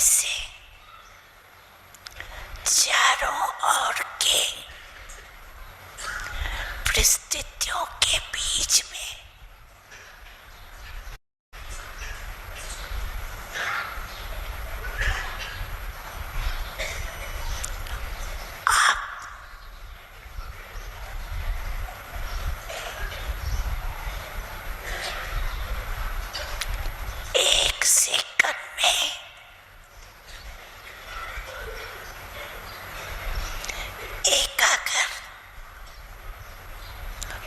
ऐसे चारों ओर के परिस्थितियों के बीच में एक सेकंड में एकाग्र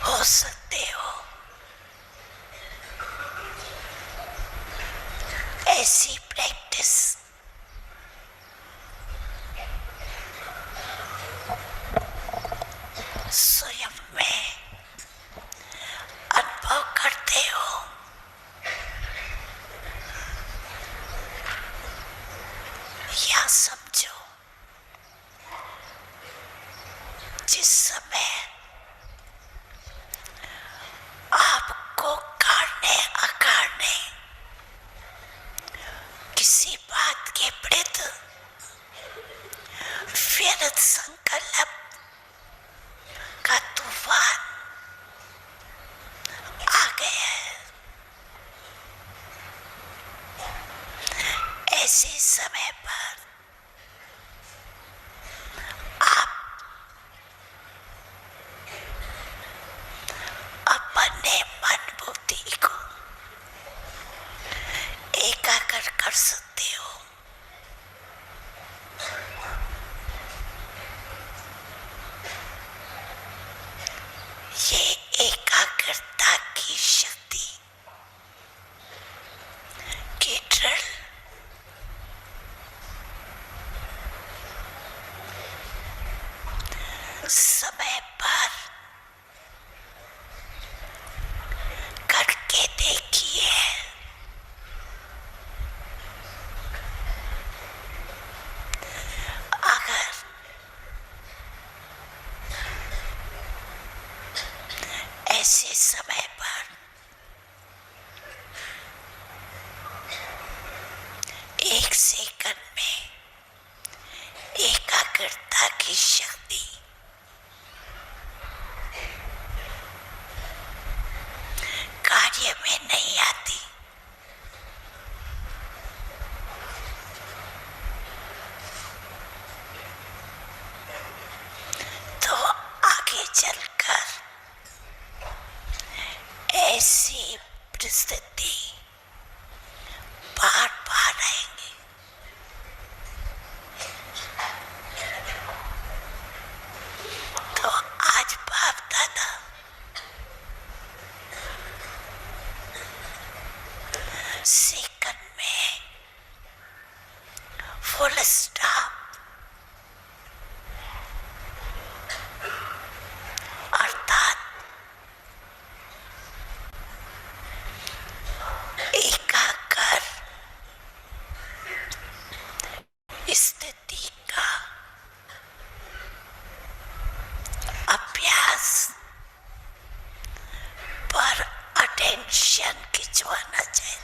हो सकते हो। ऐसी प्रैक्टिस स्वयं में अनुभव करते हो। या समझो, जिस समय आपको काढ़ने अकाढ़ने किसी बात के प्रति व्यर्थ संकल्प का तूफान आ गया है, ऐसे समय पर आप अपने मन बुद्धि को एकाग्र कर सकते हो। ये एकाग्रता की शक्ति की ड्रिल समय पर करके देखिए। अगर ऐसे समय पर एक सेकंड में एकाग्रता की शक्ति कार्य में नहीं आती तो आगे चलकर ऐसी परिस्थिति बार बार आएंगी। तो आज बाप दादा सेकंड में फुल स्टॉप अर्थात एकाग्र स्थिति का अभ्यास पर अटेंशन खिंचवाना चाहिए।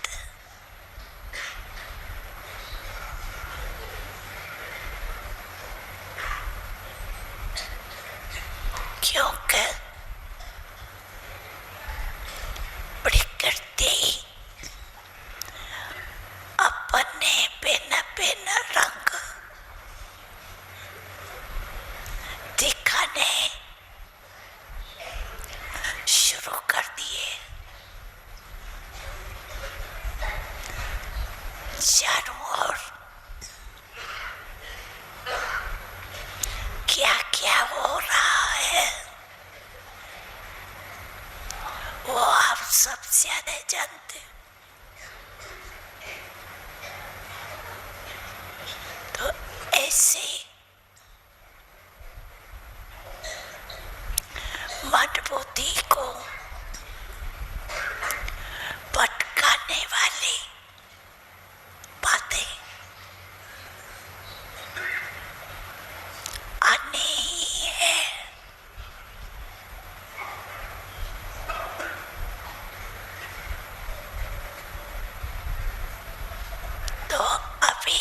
क्योंकि प्रकृति अपने भिन्न भिन्न रंग दिखाने शुरू कर दिए। चारों ओर क्या क्या हो रहा है वो आप सब ज्यादा जानते हो। तो ऐसे मन बुद्धि को भटकाने वाली बातें आनी ही है। तो अभी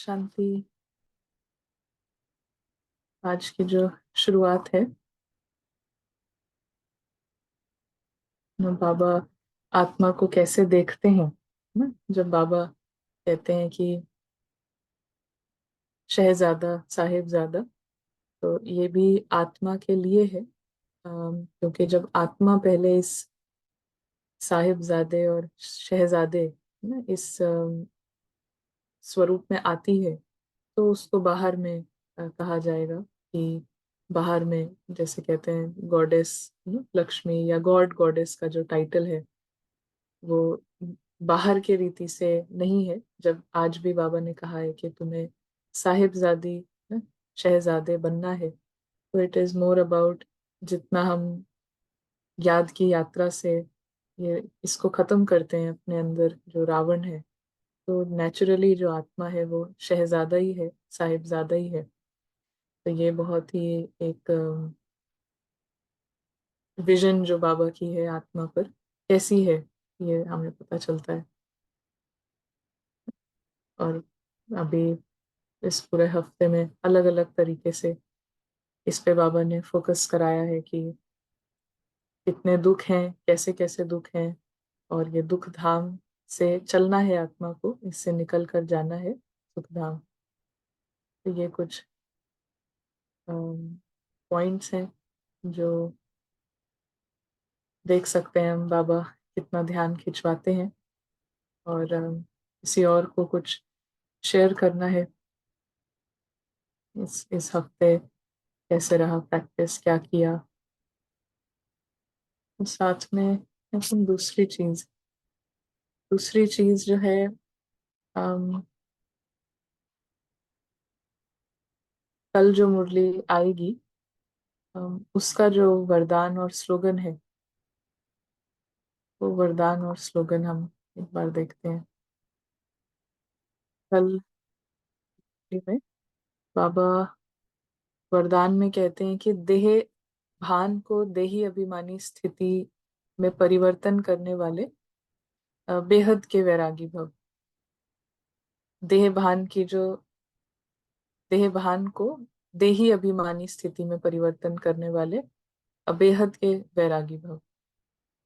शांति। आज की जो शुरुआत है बाबा आत्मा को कैसे देखते हैं ना। जब बाबा कहते हैं कि शहजादा साहिबजादा, तो ये भी आत्मा के लिए है। क्योंकि जब आत्मा पहले इस साहिबजादे और शहजादे ना इस स्वरूप में आती है, तो उसको बाहर में कहा जाएगा कि बाहर में जैसे कहते हैं गॉडेस लक्ष्मी या गॉड गॉडेस का जो टाइटल है वो बाहर के रीति से नहीं है। जब आज भी बाबा ने कहा है कि तुम्हें साहिबजादी ना, शहजादे बनना है, तो इट इज मोर अबाउट जितना हम याद की यात्रा से ये इसको खत्म करते हैं अपने अंदर जो रावण है, तो नेचुरली जो आत्मा है वो शहजादा ही है, साहिबजादा ही है। तो ये बहुत ही एक विजन जो बाबा की है आत्मा पर कैसी है, ये हमें पता चलता है। और अभी इस पूरे हफ्ते में अलग अलग तरीके से इस पे बाबा ने फोकस कराया है कि कितने दुख हैं, कैसे कैसे दुख हैं, और ये दुख धाम से चलना है आत्मा को, इससे निकल कर जाना है सुख धाम। तो ये कुछ पॉइंट्स हैं जो देख सकते हैं हम बाबा कितना ध्यान खिंचवाते हैं। और किसी और को कुछ शेयर करना है इस हफ्ते कैसे रहा प्रैक्टिस, क्या किया। साथ में अपन दूसरी चीज जो है, अम, कल जो मुरली आएगी, उसका जो वरदान और स्लोगन है, वो वरदान और स्लोगन हम एक बार देखते हैं। कल में बाबा वरदान में कहते हैं कि देह भान को देही अभिमानी स्थिति में परिवर्तन करने वाले बेहद के वैरागी भव। देह भान की जो देह भान को देही अभिमानी स्थिति में परिवर्तन करने वाले बेहद के वैरागी भव।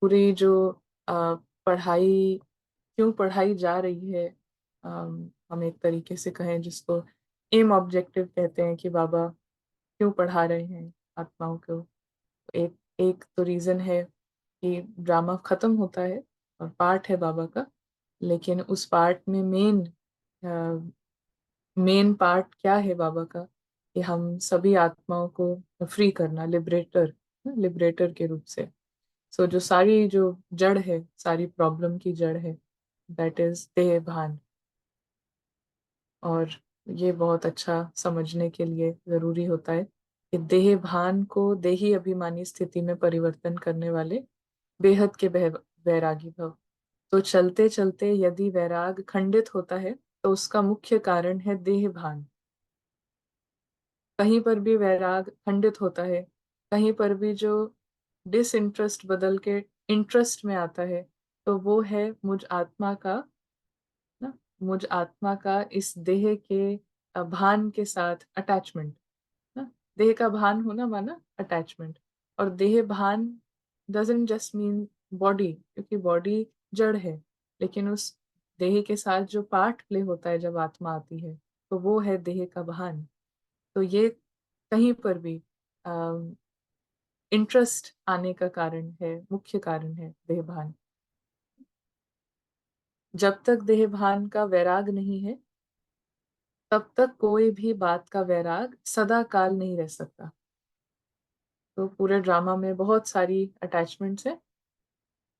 पूरी जो पढ़ाई, क्यों पढ़ाई जा रही है, हम एक तरीके से कहें जिसको एम ऑब्जेक्टिव कहते हैं कि बाबा क्यों पढ़ा रहे हैं आत्माओं को। एक एक तो रीजन है कि ड्रामा खत्म होता है और पार्ट है बाबा का, लेकिन उस पार्ट में मेन पार्ट क्या है बाबा का, कि हम सभी आत्माओं को फ्री करना, लिबरेटर के रूप से। सो जो सारी जो जड़ है, सारी प्रॉब्लम की जड़ है, दैट इज देह भान। और ये बहुत अच्छा समझने के लिए जरूरी होता है कि देह भान को देही अभिमानी स्थिति में परिवर्तन करने वाले बेहद के वैरागी भव। तो चलते चलते यदि वैराग खंडित होता है, तो उसका मुख्य कारण है देह भान। कहीं पर भी वैराग खंडित होता है, कहीं पर भी जो डिसइंटरेस्ट बदल के इंटरेस्ट में आता है, तो वो है मुझ आत्मा का ना, मुझ आत्मा का इस देह के भान के साथ अटैचमेंट ना। देह का भान होना माना अटैचमेंट। और देह भान डजंट जस्ट मीन बॉडी, क्योंकि बॉडी जड़ है, लेकिन उस देह के साथ जो पार्ट प्ले होता है जब आत्मा आती है, तो वो है देह का भान। तो ये कहीं पर भी इंटरेस्ट आने का कारण है, मुख्य कारण है देह भान। जब तक देह भान का वैराग नहीं है, तब तक कोई भी बात का वैराग सदा काल नहीं रह सकता। तो पूरे ड्रामा में बहुत सारी अटैचमेंट्स हैं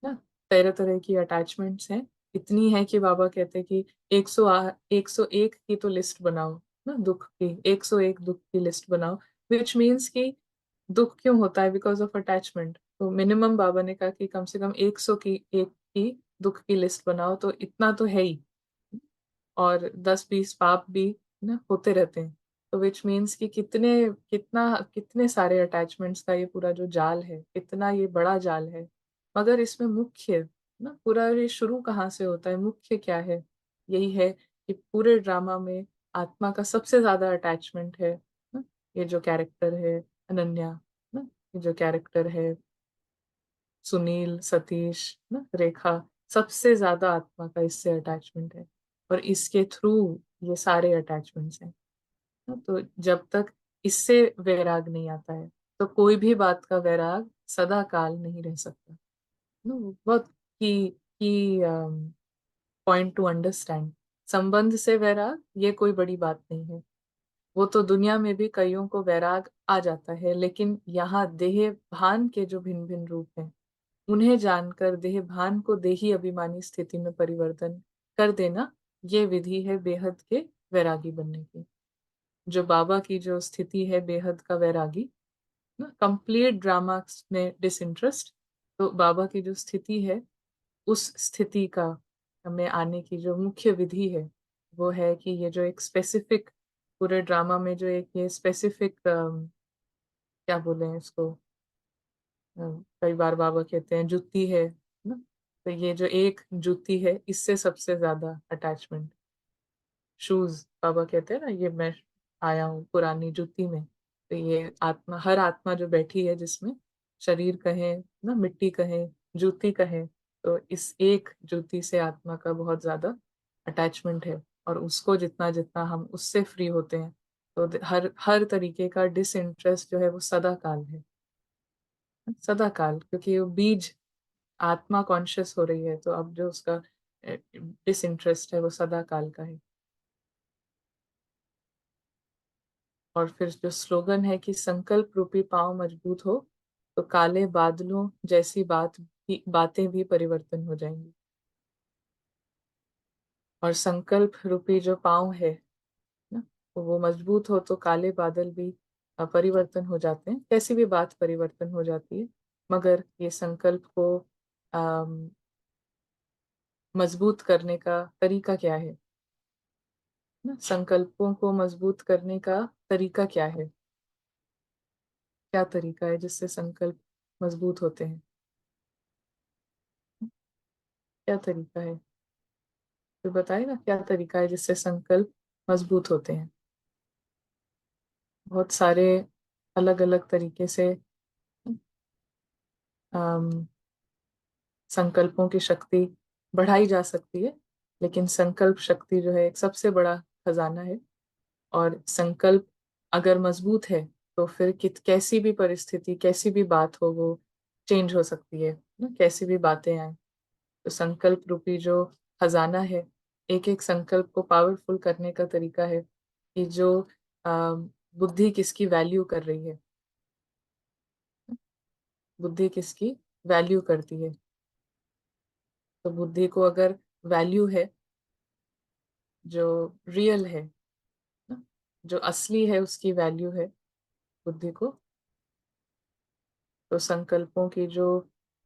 ना, तरह तरह की अटैचमेंट्स हैं। इतनी है कि बाबा कहते हैं कि 101 की तो लिस्ट बनाओ ना, दुख की 101 दुख की लिस्ट बनाओ। विच मीन्स कि दुख क्यों होता है, बिकॉज ऑफ अटैचमेंट। तो मिनिमम बाबा ने कहा कि कम से कम 100 की एक की दुख की लिस्ट बनाओ, तो इतना तो है ही। और 10-20 पाप भी ना होते रहते हैं। तो विच मीन्स कि कितने सारे अटैचमेंट्स का ये पूरा जो जाल है, इतना ये बड़ा जाल है। मगर इसमें मुख्य पूरा ये शुरू कहाँ से होता है, मुख्य क्या है, यही है कि पूरे ड्रामा में आत्मा का सबसे ज्यादा अटैचमेंट है ना, ये जो कैरेक्टर है अनन्या ना, ये जो कैरेक्टर है सुनील, सतीश ना, रेखा, सबसे ज्यादा आत्मा का इससे अटैचमेंट है और इसके थ्रू ये सारे अटैचमेंट्स हैं ना। तो जब तक इससे वैराग नहीं आता है तो कोई भी बात का वैराग सदा काल नहीं रह सकता ना। बहुत की पॉइंट टू अंडरस्टैंड। संबंध से वैराग ये कोई बड़ी बात नहीं है, वो तो दुनिया में भी कईयों को वैराग आ जाता है, लेकिन यहाँ देह भान के जो भिन्न भिन्न रूप हैं उन्हें जानकर देह भान को देही अभिमानी स्थिति में परिवर्तन कर देना, ये विधि है बेहद के वैरागी बनने की। जो बाबा की जो स्थिति है बेहद का वैरागी ना, कंप्लीट ड्रामा में डिसइंटरेस्ट, तो बाबा की जो स्थिति है उस स्थिति का हमें आने की जो मुख्य विधि है वो है कि ये जो एक स्पेसिफिक पूरे ड्रामा में जो एक ये स्पेसिफिक क्या बोले हैं इसको, कई बार बाबा कहते हैं जुत्ती है ना, तो ये जो एक जुत्ती है इससे सबसे ज्यादा अटैचमेंट, शूज बाबा कहते हैं ना, ये मैं आया हूँ पुरानी जूती में। तो ये आत्मा, हर आत्मा जो बैठी है जिसमें शरीर कहे ना मिट्टी कहे जूती कहे, तो इस एक जूती से आत्मा का बहुत ज्यादा अटैचमेंट है और उसको जितना जितना हम उससे फ्री होते हैं तो हर हर तरीके का डिसइंटरेस्ट जो है वो सदा काल है। सदा काल, क्योंकि वो बीज आत्मा कॉन्शियस हो रही है तो अब जो उसका डिसइंटरेस्ट है वो सदा काल का है। और फिर जो स्लोगन है कि संकल्प रूपी पांव मजबूत हो तो काले बादलों जैसी बातें भी परिवर्तन हो जाएंगी। और संकल्प रूपी जो पांव है ना, तो वो मजबूत हो तो काले बादल भी परिवर्तन हो जाते हैं, कैसी भी बात परिवर्तन हो जाती है। मगर ये संकल्प को अम, मजबूत करने का तरीका क्या है ना, संकल्पों को मजबूत करने का तरीका क्या है, क्या तरीका है जिससे संकल्प मजबूत होते हैं, क्या तरीका है, तो बताए ना क्या तरीका है जिससे संकल्प मजबूत होते हैं। बहुत सारे अलग अलग तरीके से अम, संकल्पों की शक्ति बढ़ाई जा सकती है, लेकिन संकल्प शक्ति जो है एक सबसे बड़ा खजाना है। और संकल्प अगर मजबूत है तो फिर कैसी भी परिस्थिति कैसी भी बात हो वो चेंज हो सकती है ना, कैसी भी बातें आए। तो संकल्प रूपी जो खजाना है, एक एक संकल्प को पावरफुल करने का तरीका है कि जो बुद्धि किसकी वैल्यू कर रही है, बुद्धि किसकी वैल्यू करती है। तो बुद्धि को अगर वैल्यू है, जो रियल है ना, जो असली है उसकी वैल्यू है बुद्धि को, तो संकल्पों की जो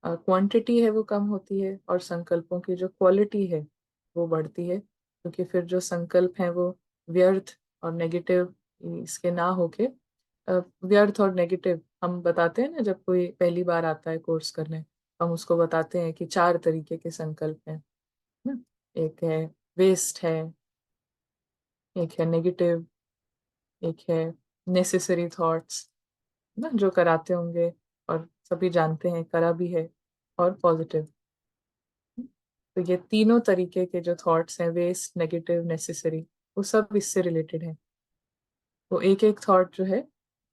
क्वांटिटी है वो कम होती है और संकल्पों की जो क्वालिटी है वो बढ़ती है, क्योंकि फिर जो संकल्प हैं वो व्यर्थ और नेगेटिव इसके ना होके व्यर्थ और नेगेटिव, हम बताते हैं ना जब कोई पहली बार आता है कोर्स करने, हम उसको बताते हैं कि चार तरीके के संकल्प हैं ना, एक है वेस्ट है, एक है नेगेटिव, एक है नेसेसरी थॉट्स ना जो कराते होंगे और सभी जानते हैं करा भी है, और पॉजिटिव। तो ये तीनों तरीके के जो थॉट्स हैं वेस्ट नेगेटिव नेसेसरी, वो सब इससे रिलेटेड है। वो एक एक थॉट जो है,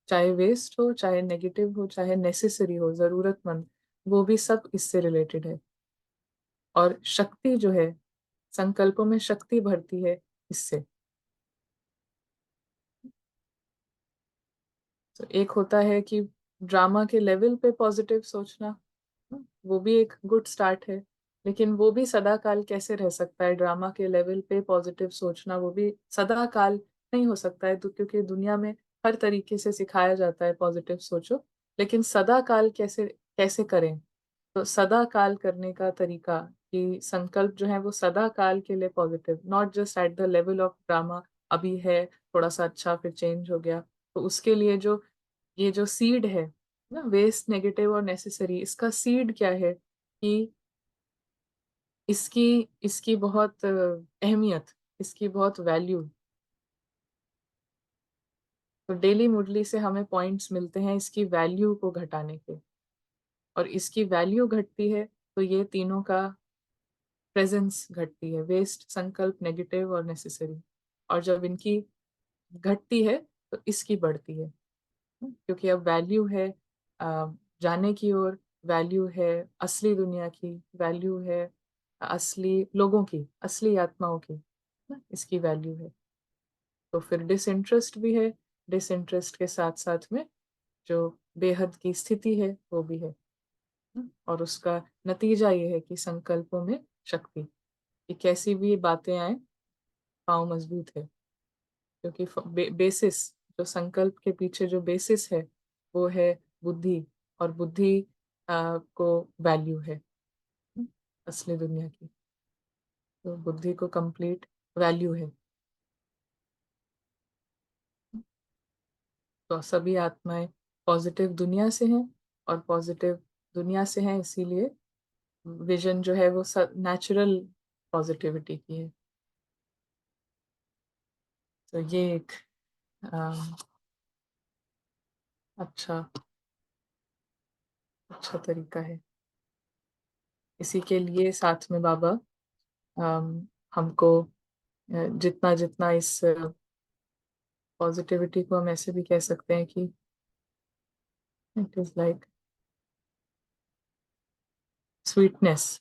चाहे वेस्ट हो चाहे नेगेटिव हो चाहे नेसेसरी हो जरूरतमंद, वो भी सब इससे रिलेटेड है। और शक्ति जो है, संकल्पों में शक्ति भरती है इससे। तो एक होता है कि ड्रामा के लेवल पे पॉजिटिव सोचना, वो भी एक गुड स्टार्ट है, लेकिन वो भी सदा काल कैसे रह सकता है, ड्रामा के लेवल पे पॉजिटिव सोचना वो भी सदा काल नहीं हो सकता है, तो क्योंकि दुनिया में हर तरीके से सिखाया जाता है पॉजिटिव सोचो, लेकिन सदा काल कैसे कैसे करें। तो सदा काल करने का तरीका कि संकल्प जो है वो सदा काल के लिए positive, not just at the level of drama, अभी है थोड़ा सा अच्छा फिर चेंज हो गया। तो उसके लिए जो ये जो सीड है ना, वेस्ट नेगेटिव और नेसेसरी, इसका सीड क्या है कि इसकी इसकी बहुत अहमियत, इसकी बहुत वैल्यू तो डेली मुरली से हमें पॉइंट्स मिलते हैं इसकी वैल्यू को घटाने के, और इसकी वैल्यू घटती है तो ये तीनों का प्रेजेंस घटती है, वेस्ट, संकल्प, नेगेटिव और नेसेसरी। और जब इनकी घटती है तो इसकी बढ़ती है, क्योंकि अब वैल्यू है जाने की ओर, वैल्यू है असली दुनिया की, वैल्यू है असली लोगों की, असली आत्माओं की, इसकी वैल्यू है। तो फिर डिसइंटरेस्ट भी है, डिसइंटरेस्ट के साथ साथ में जो बेहद की स्थिति है वो भी है। और उसका नतीजा ये है कि संकल्पों में शक्ति, कि कैसी भी बातें आए पाँव मजबूत है, क्योंकि बेसिस, जो संकल्प के पीछे जो बेसिस है वो है बुद्धि, और बुद्धि को वैल्यू है असली दुनिया की, तो बुद्धि को कंप्लीट वैल्यू है। तो सभी आत्माएं पॉजिटिव दुनिया से हैं, और पॉजिटिव दुनिया से हैं इसीलिए विजन जो है वो नेचुरल पॉजिटिविटी की है। तो ये एक अम, अच्छा अच्छा तरीका है। इसी के लिए साथ में बाबा हमको जितना जितना इस पॉजिटिविटी को हम ऐसे भी कह सकते हैं कि it is like sweetness,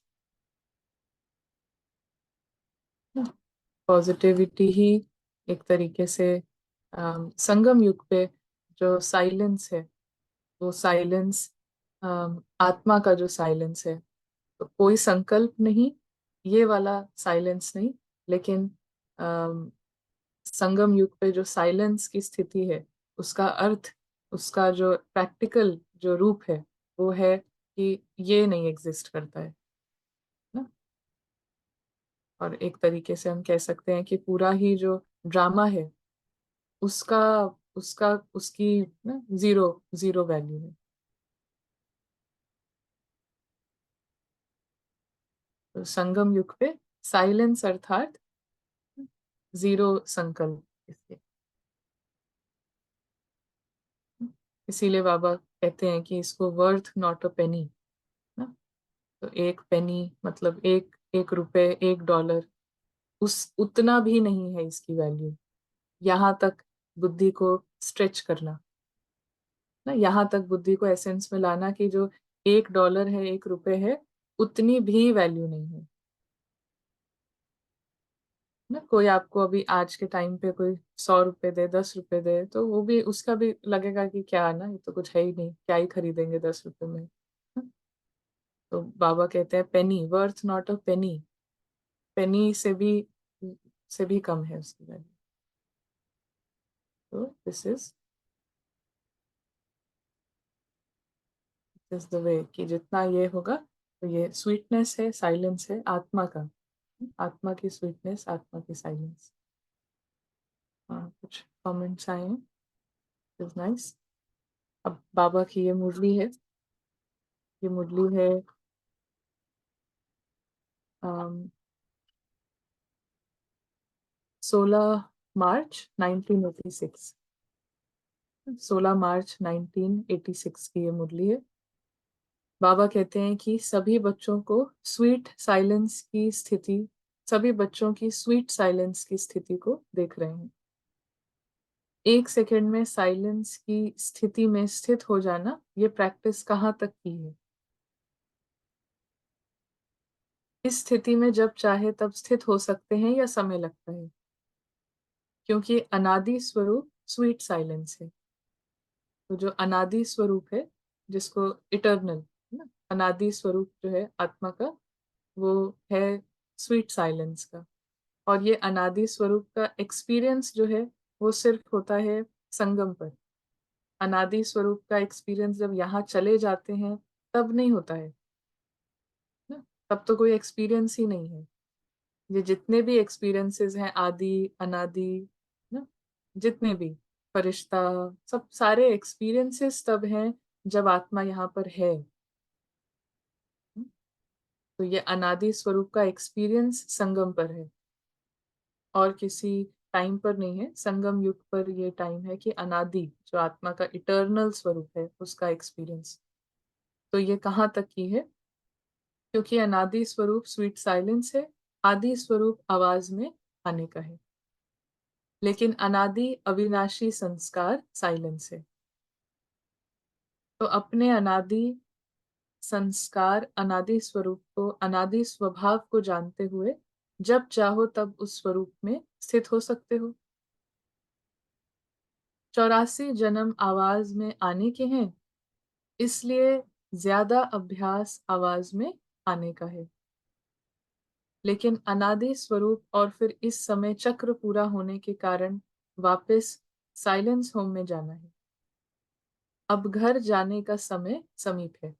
positivity ही एक तरीके से संगम युग पे जो साइलेंस है, वो साइलेंस आत्मा का जो साइलेंस है, तो कोई संकल्प नहीं, ये वाला साइलेंस नहीं, लेकिन अम, संगम युग पे जो साइलेंस की स्थिति है, उसका अर्थ, उसका जो प्रैक्टिकल जो रूप है वो है कि ये नहीं एग्जिस्ट करता है ना। और एक तरीके से हम कह सकते हैं कि पूरा ही जो ड्रामा है उसका उसका उसकी ना जीरो जीरो वैल्यू है। तो संगम युग पे साइलेंस अर्थात जीरो संकल्प इसके। इसीलिए बाबा कहते हैं कि इसको वर्थ नॉट अ पेनी ना। तो एक पेनी मतलब एक एक रुपए, एक डॉलर, उस उतना भी नहीं है इसकी वैल्यू। यहाँ तक बुद्धि को स्ट्रेच करना ना, यहाँ तक बुद्धि को एसेंस में लाना कि जो एक डॉलर है, एक रुपए है, उतनी भी वैल्यू नहीं है ना। कोई आपको अभी आज के टाइम पे कोई 100 रुपए दे, 10 रुपए दे, तो वो भी, उसका भी लगेगा कि क्या ना, ये तो कुछ है ही नहीं, क्या ही खरीदेंगे 10 रुपए में। तो बाबा कहते हैं पेनी वर्थ नॉट अ पेनी, पेनी से भी कम है उसकी वैल्यू। तो दिस द वे कि जितना ये होगा तो ये स्वीटनेस है, साइलेंस है आत्मा का, आत्मा की स्वीटनेस, आत्मा की साइलेंस। हाँ, कुछ कमेंट्स आए हैं, इज नाइस। अब बाबा की ये मुरली है, ये मुरली है 16 मार्च 1986, 16 मार्च 1986 की ये मुरली है। बाबा कहते हैं कि सभी बच्चों को स्वीट साइलेंस की स्थिति, सभी बच्चों की स्वीट साइलेंस की स्थिति को देख रहे हैं। एक सेकंड में साइलेंस की स्थिति में स्थित हो जाना, ये प्रैक्टिस कहाँ तक की है। इस स्थिति में जब चाहे तब स्थित हो सकते हैं या समय लगता है, क्योंकि अनादि स्वरूप स्वीट साइलेंस है। तो जो अनादि स्वरूप है, जिसको इटर्नल ना, अनादि स्वरूप जो है आत्मा का, वो है स्वीट साइलेंस का। और ये अनादि स्वरूप का एक्सपीरियंस जो है वो सिर्फ होता है संगम पर। अनादि स्वरूप का एक्सपीरियंस जब यहाँ चले जाते हैं तब नहीं होता है ना, तब तो कोई एक्सपीरियंस ही नहीं है। ये जितने भी एक्सपीरियंसेस हैं, आदि अनादि ना, जितने भी फरिश्ता, सब सारे एक्सपीरियंसेस तब हैं जब आत्मा यहाँ पर है। तो ये अनादि स्वरूप का एक्सपीरियंस संगम पर है, और किसी टाइम पर नहीं है, संगम युग पर ये टाइम है कि अनादि जो आत्मा का इटर्नल स्वरूप है उसका एक्सपीरियंस। तो ये कहाँ तक की है? क्योंकि अनादि स्वरूप स्वीट साइलेंस है, आदि स्वरूप आवाज में आने का है, लेकिन अनादि अविनाशी संस्कार साइलेंस है। तो अपने अनादि संस्कार, अनादि स्वरूप को, अनादि स्वभाव को जानते हुए जब चाहो तब उस स्वरूप में स्थित हो सकते हो। 84 जन्म आवाज में आने के हैं, इसलिए ज्यादा अभ्यास आवाज में आने का है। लेकिन अनादि स्वरूप और फिर इस समय चक्र पूरा होने के कारण वापस साइलेंस होम में जाना है। अब घर जाने का समय समीप है।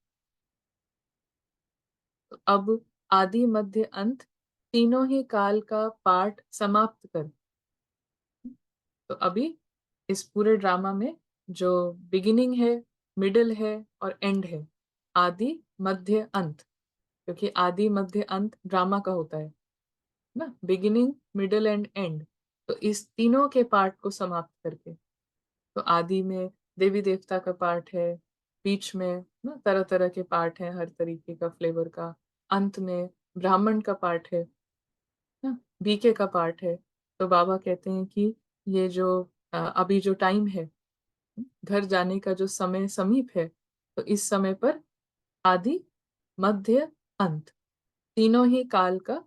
तो अब आदि मध्य अंत तीनों ही काल का पाठ समाप्त कर। तो अभी इस पूरे ड्रामा में जो बिगिनिंग है, मिडिल है और एंड है, आदि मध्य अंत, क्योंकि आदि मध्य अंत ड्रामा का होता है ना, बिगिनिंग मिडिल एंड एंड। तो इस तीनों के पार्ट को समाप्त करके, तो आदि में देवी देवता का पार्ट है, बीच में ना तरह तरह के पार्ट हैं हर तरीके का फ्लेवर का, अंत में ब्राह्मण का पार्ट है ना, बीके का पार्ट है। तो बाबा कहते हैं कि ये जो अभी जो टाइम है, घर जाने का जो समय समीप है, तो इस समय पर आदि मध्य अंत तीनों ही काल का,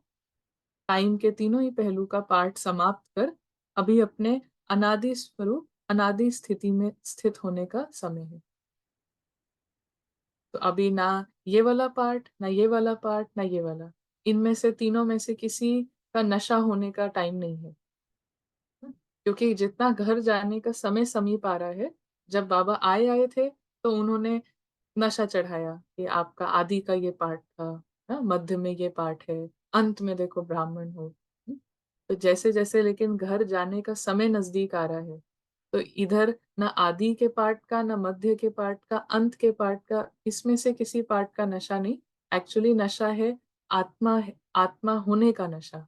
टाइम के तीनों ही पहलू का पार्ट समाप्त कर अभी अपने अनादि स्वरूप, अनादि स्थिति में स्थित होने का समय है। तो अभी ना ये वाला पार्ट, ना ये वाला पार्ट, ना ये वाला, इनमें से तीनों में से किसी का नशा होने का टाइम नहीं है। क्योंकि जितना घर जाने का समय समीप आ रहा है, जब बाबा आए आए थे तो उन्होंने नशा चढ़ाया कि आपका आदि का ये पार्ट था ना, मध्य में ये पार्ट है, अंत में देखो ब्राह्मण हो। तो जैसे जैसे लेकिन घर जाने का समय नजदीक आ रहा है, तो इधर ना आदि के पार्ट का, ना मध्य के पार्ट का, अंत के पार्ट का, इसमें से किसी पार्ट का नशा नहीं। एक्चुअली नशा है आत्मा, आत्मा होने का नशा।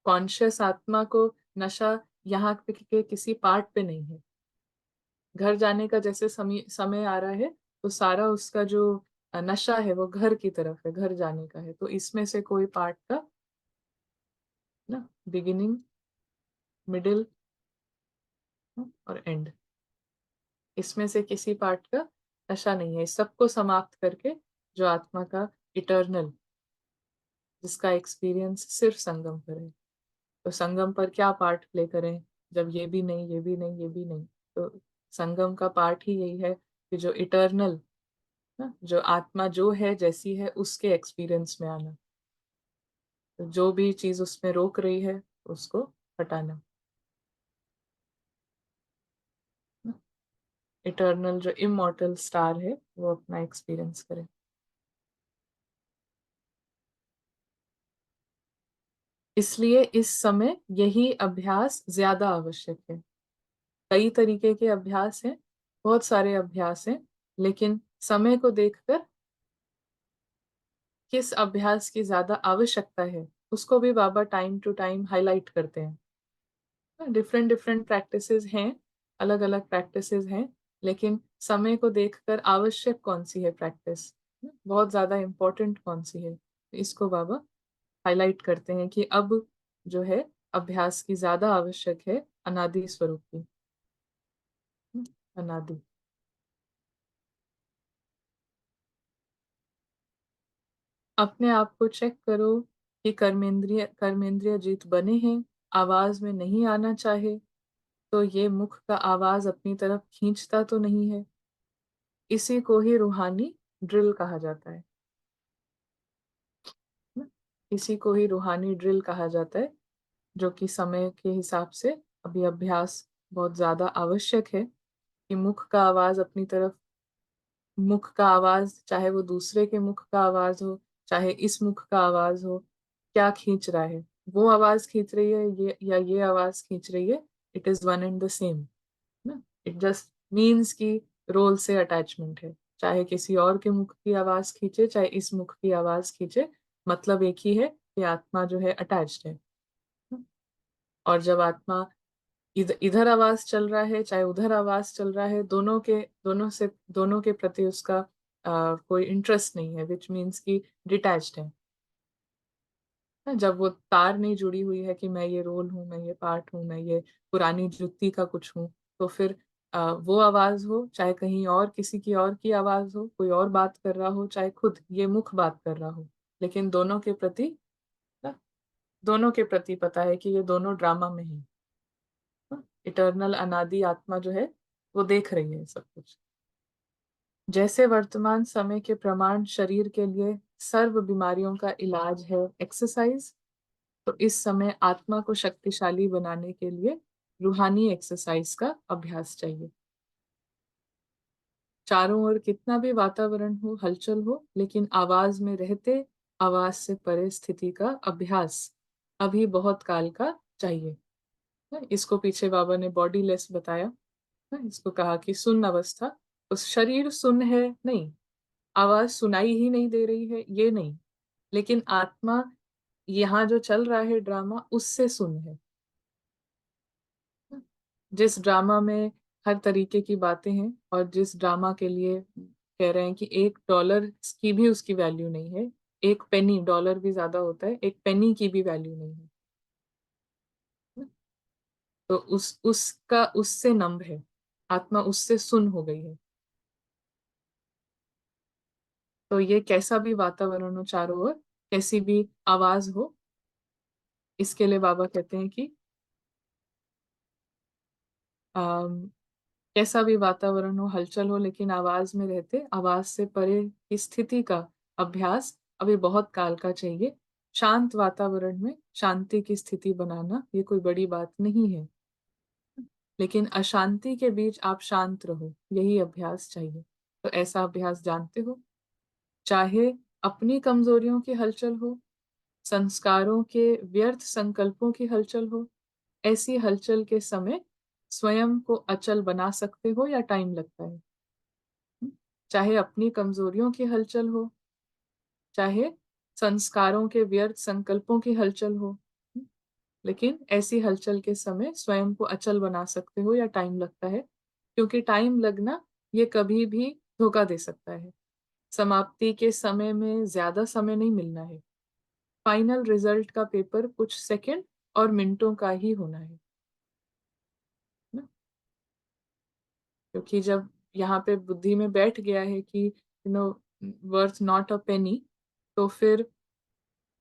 कॉन्शियस आत्मा को नशा यहाँ पे के किसी पार्ट पे नहीं है। घर जाने का जैसे समय समय आ रहा है, तो सारा उसका जो नशा है वो घर की तरफ है, घर जाने का है। तो इसमें से कोई पार्ट का ना बिगिनिंग, मिडिल और एंड, इसमें से किसी पार्ट का नशा नहीं है। इस सबको समाप्त करके जो आत्मा का इटर्नल, जिसका एक्सपीरियंस सिर्फ संगम पर है। तो संगम पर क्या पार्ट प्ले करें जब ये भी नहीं, ये भी नहीं, ये भी नहीं। तो संगम का पार्ट ही यही है कि जो इटर्नल ना, जो आत्मा जो है जैसी है उसके एक्सपीरियंस में आना। तो जो भी चीज उसमें रोक रही है उसको हटाना, इटर्नल जो इमॉर्टल स्टार है वो अपना एक्सपीरियंस करे। इसलिए इस समय यही अभ्यास ज्यादा आवश्यक है। कई तरीके के अभ्यास हैं, बहुत सारे अभ्यास हैं, लेकिन समय को देखकर किस अभ्यास की ज्यादा आवश्यकता है उसको भी बाबा टाइम टू टाइम हाईलाइट करते हैं। डिफरेंट डिफरेंट प्रैक्टिसेस हैं, अलग अलग प्रैक्टिसेस हैं, लेकिन समय को देखकर आवश्यक कौन सी है प्रैक्टिस, बहुत ज्यादा इम्पोर्टेंट कौन सी है, इसको बाबा हाईलाइट करते हैं कि अब जो है अभ्यास की ज्यादा आवश्यक है अनादि स्वरूप की। अनादि अपने आप को चेक करो कि कर्मेंद्रिय कर्मेंद्रिय जीत बने हैं, आवाज में नहीं आना चाहे, तो ये मुख का आवाज अपनी तरफ खींचता तो नहीं है। इसी को ही रूहानी ड्रिल कहा जाता है ना? इसी को ही रूहानी ड्रिल कहा जाता है, जो कि समय के हिसाब से अभी अभ्यास बहुत ज्यादा आवश्यक है कि मुख का आवाज अपनी तरफ, मुख का आवाज चाहे वो दूसरे के मुख का आवाज हो, चाहे इस मुख का आवाज हो, क्या खींच रहा है, वो आवाज खींच रही है ये या ये आवाज खींच रही है, it is one and the same ना। इट जस्ट मीन्स कि रोल से अटैचमेंट है, चाहे किसी और के मुख की आवाज खींचे, चाहे इस मुख की आवाज खींचे, मतलब एक ही है कि आत्मा जो है अटैच्ड है। और जब आत्मा इधर आवाज चल रहा है चाहे उधर आवाज चल रहा है, दोनों के प्रति उसका कोई इंटरेस्ट नहीं है, विच मीन्स कि डिटैच्ड है। जब वो तार नहीं जुड़ी हुई है कि मैं ये रोल हूँ, मैं ये पार्ट हूँ, मैं ये पुरानी जुत्ती का कुछ हूँ, तो फिर वो आवाज हो चाहे कहीं और किसी की और की आवाज हो, कोई और बात कर रहा हो, चाहे खुद ये मुख बात कर रहा हो, लेकिन दोनों के प्रति पता है कि ये दोनों ड्रामा में है। इटर्नल अनादि आत्मा जो है वो देख रही है सब कुछ। जैसे वर्तमान समय के प्रमाण शरीर के लिए सर्व बीमारियों का इलाज है एक्सरसाइज, तो इस समय आत्मा को शक्तिशाली बनाने के लिए रूहानी एक्सरसाइज का अभ्यास चाहिए। चारों ओर कितना भी वातावरण हो, हलचल हो, लेकिन आवाज में रहते आवाज से परे स्थिति का अभ्यास अभी बहुत काल का चाहिए। इसको पीछे बाबा ने बॉडी लेस बताया। इसको कहा कि सुन्न अवस्था, उस शरीर सुन्न है नहीं, आवाज सुनाई ही नहीं दे रही है ये नहीं, लेकिन आत्मा यहाँ जो चल रहा है ड्रामा उससे सुन्न है। जिस ड्रामा में हर तरीके की बातें हैं और जिस ड्रामा के लिए कह रहे हैं कि $1 की भी उसकी वैल्यू नहीं है, एक पेनी, डॉलर भी ज्यादा होता है, एक पेनी की भी वैल्यू नहीं है, तो उसका उससे नम्र है, आत्मा उससे सुन्न हो गई है। तो ये कैसा भी वातावरण हो चारों ओर, कैसी भी आवाज हो, इसके लिए बाबा कहते हैं कि अम, कैसा भी वातावरण हो, हलचल हो, लेकिन आवाज में रहते आवाज से परे की स्थिति का अभ्यास अभी बहुत काल का चाहिए। शांत वातावरण में शांति की स्थिति बनाना ये कोई बड़ी बात नहीं है, लेकिन अशांति के बीच आप शांत रहो, यही अभ्यास चाहिए। तो ऐसा अभ्यास जानते हो, चाहे अपनी कमजोरियों की हलचल हो, संस्कारों के व्यर्थ संकल्पों की हलचल हो, ऐसी हलचल के समय स्वयं को अचल बना सकते हो या टाइम लगता है। चाहे अपनी कमजोरियों की हलचल हो, चाहे संस्कारों के व्यर्थ संकल्पों की हलचल हो, लेकिन ऐसी हलचल के समय स्वयं को अचल बना सकते हो या टाइम लगता है, क्योंकि टाइम लगना ये कभी भी धोखा दे सकता है। समाप्ति के समय में ज्यादा समय नहीं मिलना है, फाइनल रिजल्ट का पेपर कुछ सेकंड और मिनटों का ही होना है ना? क्योंकि जब यहाँ पे बुद्धि में बैठ गया है कि वर्थ नॉट अ पेनी, तो फिर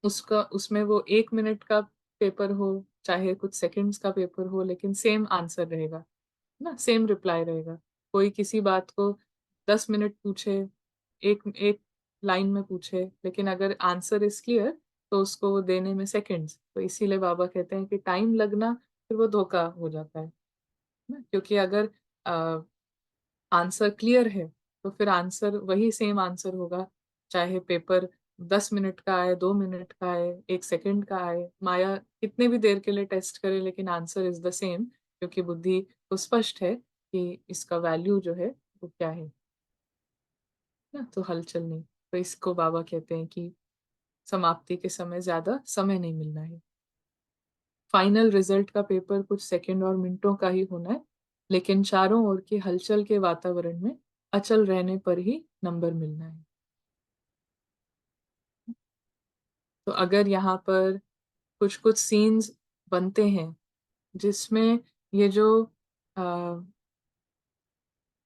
उसका उसमें वो 1 मिनट का पेपर हो चाहे कुछ सेकंड्स का पेपर हो, लेकिन सेम आंसर रहेगा ना, सेम रिप्लाई रहेगा। कोई किसी बात को 10 मिनट पूछे, एक एक लाइन में पूछे, लेकिन अगर आंसर इज क्लियर तो उसको वो देने में सेकंड्स। तो इसीलिए बाबा कहते हैं कि टाइम लगना फिर वो धोखा हो जाता है ना, क्योंकि अगर आंसर क्लियर है तो फिर आंसर वही सेम आंसर होगा, चाहे पेपर 10 मिनट का आए, 2 मिनट का आए, 1 सेकंड का आए, माया कितने भी देर के लिए टेस्ट करे, लेकिन आंसर इज द सेम, क्योंकि बुद्धि को स्पष्ट है कि इसका वैल्यू जो है वो क्या है ना। तो हलचल नहीं, तो इसको बाबा कहते हैं कि समाप्ति के समय ज्यादा समय नहीं मिलना है, फाइनल रिजल्ट का पेपर कुछ सेकंड और मिनटों का ही होना है, लेकिन चारों ओर के हलचल के वातावरण में अचल रहने पर ही नंबर मिलना है। तो अगर यहाँ पर कुछ कुछ सीन्स बनते हैं जिसमें ये जो आ,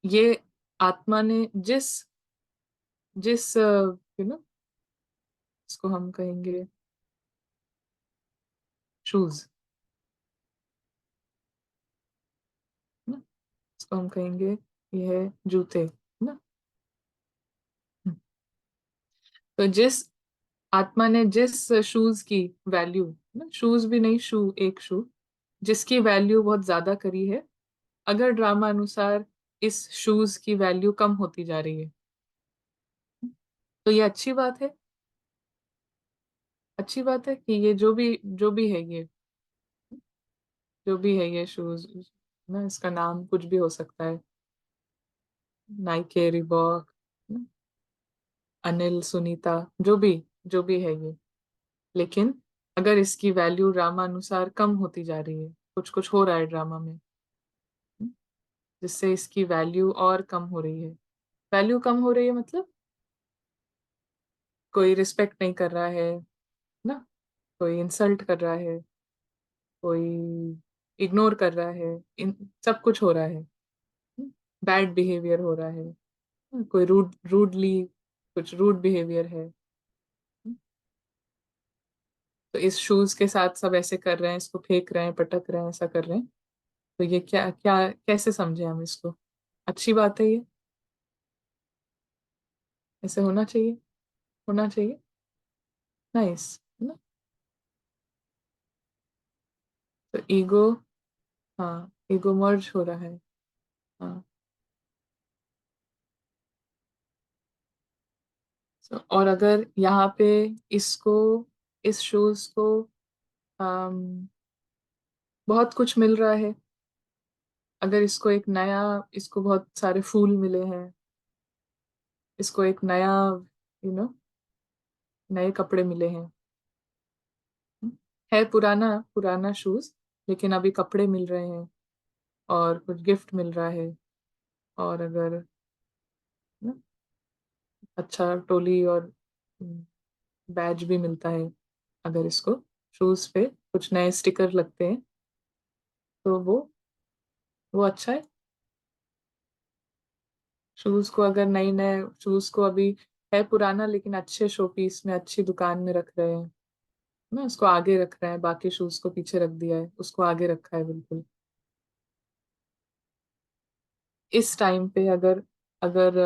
ये आत्मा ने जिस जिस नो इसको हम कहेंगे शूज ना, इसको हम कहेंगे ये है जूते ना। तो जिस आत्मा ने जिस शूज की वैल्यू ना, शूज भी नहीं, एक शू जिसकी वैल्यू बहुत ज्यादा करी है, अगर ड्रामा अनुसार इस शूज की वैल्यू कम होती जा रही है, तो ये अच्छी बात है। अच्छी बात है कि ये जो भी है ये जो भी है ये शूज ना, इसका नाम कुछ भी हो सकता है, नाइके, रिबॉक, अनिल, सुनीता, जो भी है ये, लेकिन अगर इसकी वैल्यू ड्रामा अनुसार कम होती जा रही है, कुछ कुछ हो रहा है ड्रामा में, हम्म, जिससे इसकी वैल्यू और कम हो रही है। वैल्यू कम हो रही है मतलब कोई रिस्पेक्ट नहीं कर रहा है ना, कोई इंसल्ट कर रहा है, कोई इग्नोर कर रहा है, इन सब कुछ हो रहा है, बैड बिहेवियर हो रहा है, कोई रूडली कुछ रूड बिहेवियर है। तो इस शूज के साथ सब ऐसे कर रहे हैं, इसको फेंक रहे हैं, पटक रहे हैं, ऐसा कर रहे हैं। तो ये क्या क्या कैसे समझे हम इसको? अच्छी बात है ये? ऐसे होना चाहिए? होना चाहिए? नाइस ना? तो ईगो, हाँ ईगो मर्ज हो रहा है। हाँ। और अगर यहाँ पे इसको, इस शूज को अम, बहुत कुछ मिल रहा है, अगर इसको एक नया, इसको बहुत सारे फूल मिले हैं, इसको एक नया यू नो नए कपड़े मिले हैं, है पुराना पुराना शूज, लेकिन अभी कपड़े मिल रहे हैं और कुछ गिफ्ट मिल रहा है, और अगर ना, अच्छा टोली और बैज भी मिलता है, अगर इसको शूज पे कुछ नए स्टिकर लगते हैं, तो वो अच्छा है। शूज को अगर नई नए शूज को अभी है पुराना, लेकिन अच्छे शो पीस में अच्छी दुकान में रख रहे हैं ना, उसको आगे रख रहे हैं, बाकी शूज को पीछे रख दिया है, उसको आगे रखा है बिल्कुल। इस टाइम पे अगर अगर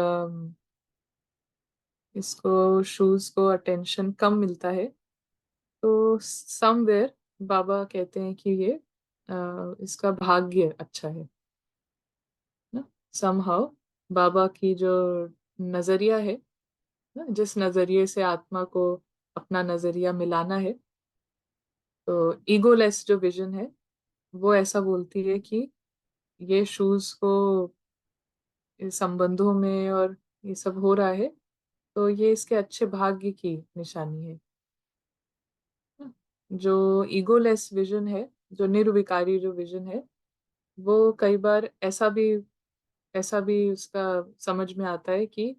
इसको शूज को अटेंशन कम मिलता है, तो समवेयर बाबा कहते हैं कि ये इसका भाग्य अच्छा है ना। समहाउ बाबा की जो नजरिया है ना, जिस नजरिए से आत्मा को अपना नजरिया मिलाना है, तो ईगोलेस जो विजन है, वो ऐसा बोलती है कि ये शूज को इस संबंधों में और ये सब हो रहा है, तो ये इसके अच्छे भाग्य की निशानी है। जो ईगोलेस विजन है, जो निर्विकारी जो विजन है, वो कई बार ऐसा भी उसका समझ में आता है कि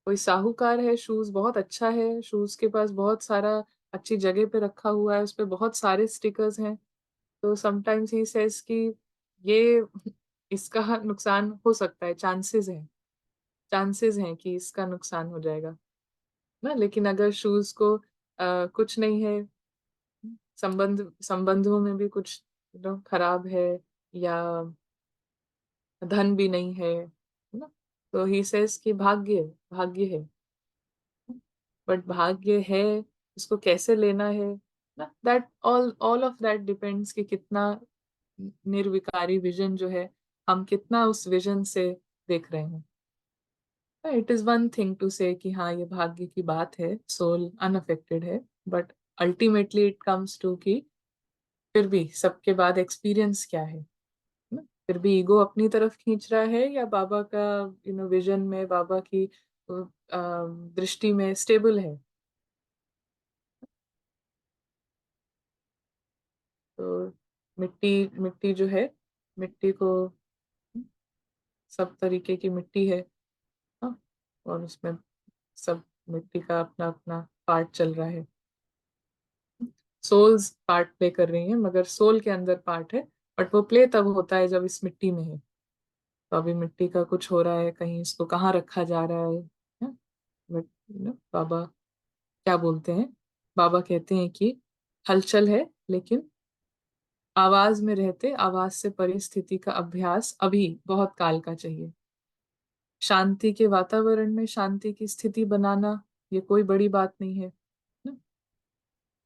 कोई साहूकार है, शूज बहुत अच्छा है, शूज के पास बहुत सारा अच्छी जगह पे रखा हुआ है, उस पे बहुत सारे स्टिकर्स हैं, तो समटाइम्स ही सेज कि ये इसका नुकसान हो सकता है, चांसेस हैं कि इसका नुकसान हो जाएगा ना। लेकिन अगर शूज को कुछ नहीं है, संबंधों में भी कुछ खराब है, या धन भी नहीं है ना, तो ही सेज कि भाग्य भाग्य है। बट भाग्य है, इसको कैसे लेना है ना, that all of that depends कि कितना निर्विकारी विजन जो है, हम कितना उस विजन से देख रहे हैं। It is one thing to say कि हाँ ये भाग्य की बात है, सोल अनअफेक्टेड है, but ultimately it comes to कि फिर भी सबके बाद एक्सपीरियंस क्या है ना? फिर भी ईगो अपनी तरफ खींच रहा है, या बाबा का विजन में, बाबा की दृष्टि में स्टेबल है। तो मिट्टी मिट्टी जो है, मिट्टी को सब तरीके की मिट्टी है, हाँ, और उसमें सब मिट्टी का अपना अपना पार्ट चल रहा है। सोल्स पार्ट प्ले कर रही हैं, मगर सोल के अंदर पार्ट है, बट वो प्ले तब होता है जब इस मिट्टी में है। तो अभी मिट्टी का कुछ हो रहा है, कहीं इसको कहाँ रखा जा रहा है, बट बाबा क्या बोलते हैं? बाबा कहते हैं कि हलचल है, लेकिन आवाज में रहते, आवाज से परिस्थिति का अभ्यास अभी बहुत काल का चाहिए। शांति के वातावरण में शांति की स्थिति बनाना, ये कोई बड़ी बात नहीं है ना?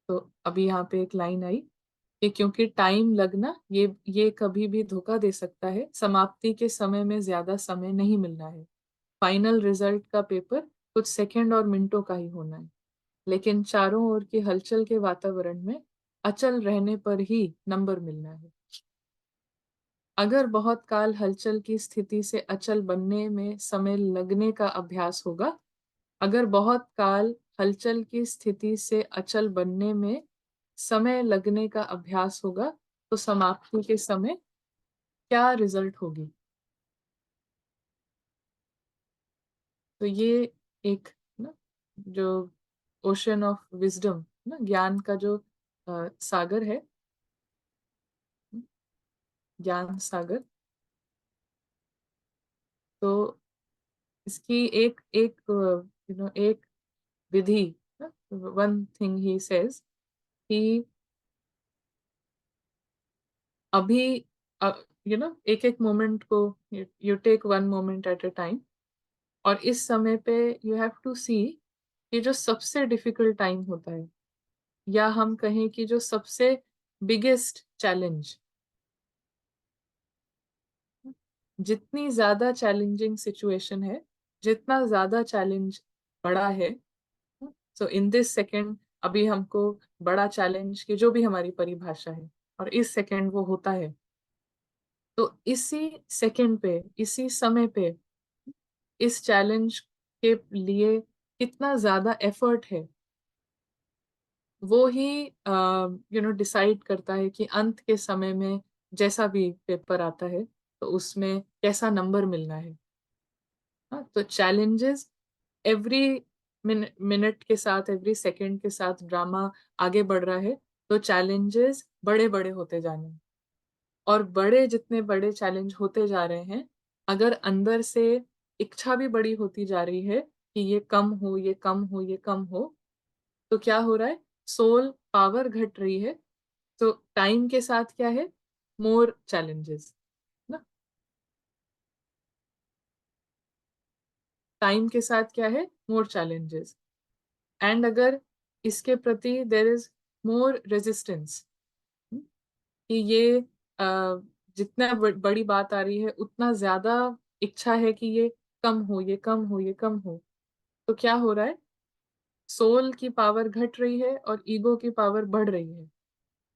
तो अभी यहाँ पे एक लाइन आई कि क्योंकि टाइम लगना, ये कभी भी धोखा दे सकता है, समाप्ति के समय में ज्यादा समय नहीं मिलना है, फाइनल रिजल्ट का पेपर कुछ सेकंड और मिनटों का ही होना है, लेकिन चारों ओर की हलचल के वातावरण में अचल रहने पर ही नंबर मिलना है। अगर बहुत काल हलचल की स्थिति से अचल बनने में समय लगने का अभ्यास होगा, अगर बहुत काल हलचल की स्थिति से अचल बनने में समय लगने का अभ्यास होगा तो समाप्ति के समय क्या रिजल्ट होगी। तो ये एक ना जो ओशन ऑफ विजडम ना, ज्ञान का जो सागर है, ज्ञान सागर। तो इसकी एक एक एक विधि, वन थिंग ही सेज कि अभी एक एक मोमेंट को you take one moment at a time, और इस समय पे यू हैव टू सी कि जो सबसे डिफिकल्ट टाइम होता है, या हम कहें कि जो सबसे बिगेस्ट चैलेंज, जितनी ज्यादा चैलेंजिंग सिचुएशन है, जितना ज्यादा चैलेंज बड़ा है, सो इन दिस सेकेंड अभी हमको बड़ा चैलेंज की जो भी हमारी परिभाषा है, और इस सेकेंड वो होता है, तो इसी सेकेंड पे, इसी समय पे, इस चैलेंज के लिए कितना ज्यादा एफर्ट है, वो ही डिसाइड करता है कि अंत के समय में जैसा भी पेपर आता है तो उसमें कैसा नंबर मिलना है। हाँ, तो चैलेंजेस एवरी मिनट के साथ, एवरी सेकंड के साथ ड्रामा आगे बढ़ रहा है, तो चैलेंजेस बड़े बड़े होते जाने हैं। और बड़े जितने बड़े चैलेंज होते जा रहे हैं, अगर अंदर से इच्छा भी बड़ी होती जा रही है कि ये कम हो, ये कम हो, ये कम हो, तो क्या हो रहा है, सोल पावर घट रही है। तो टाइम के साथ क्या है, मोर चैलेंजेस ना, टाइम के साथ क्या है, मोर चैलेंजेस। एंड अगर इसके प्रति देर इज मोर रेजिस्टेंस, कि ये जितना बड़ी बात आ रही है उतना ज्यादा इच्छा है कि ये कम हो, ये कम हो, ये कम हो, तो क्या हो रहा है, सोल की पावर घट रही है और ईगो की पावर बढ़ रही है।